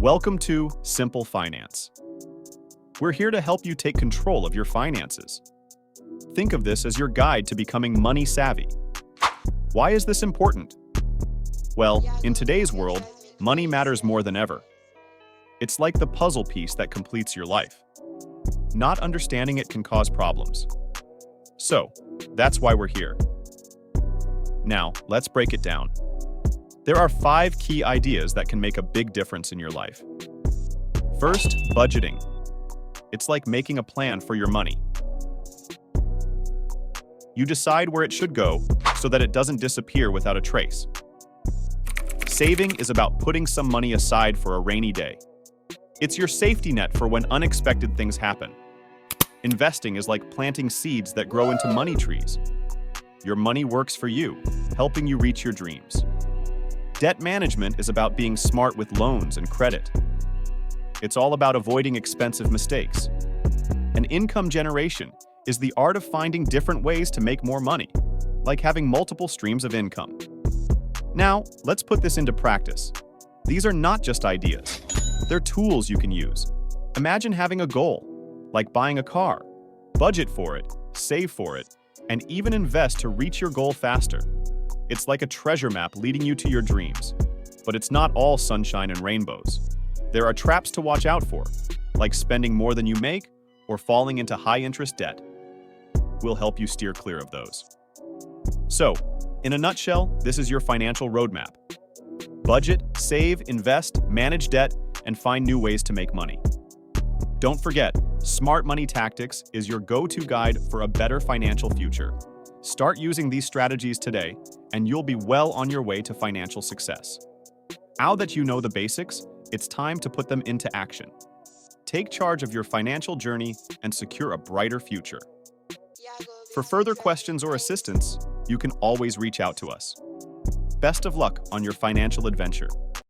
Welcome to Simple Finance. We're here to help you take control of your finances. Think of this as your guide to becoming money savvy. Why is this important? Well, in today's world, money matters more than ever. It's like the puzzle piece that completes your life. Not understanding it can cause problems. So, that's why we're here. Now, let's break it down. There are 5 key ideas that can make a big difference in your life. First, budgeting. It's like making a plan for your money. You decide where it should go so that it doesn't disappear without a trace. Saving is about putting some money aside for a rainy day. It's your safety net for when unexpected things happen. Investing is like planting seeds that grow into money trees. Your money works for you, helping you reach your dreams. Debt management is about being smart with loans and credit. It's all about avoiding expensive mistakes. And income generation is the art of finding different ways to make more money, like having multiple streams of income. Now, let's put this into practice. These are not just ideas. They're tools you can use. Imagine having a goal, like buying a car. Budget for it, save for it, and even invest to reach your goal faster. It's like a treasure map leading you to your dreams. But it's not all sunshine and rainbows. There are traps to watch out for, like spending more than you make or falling into high-interest debt. We'll help you steer clear of those. So, in a nutshell, this is your financial roadmap. Budget, save, invest, manage debt, and find new ways to make money. Don't forget, Smart Money Tactics is your go-to guide for a better financial future. Start using these strategies today, and you'll be well on your way to financial success. Now that you know the basics, it's time to put them into action. Take charge of your financial journey and secure a brighter future. For further questions or assistance, you can always reach out to us. Best of luck on your financial adventure.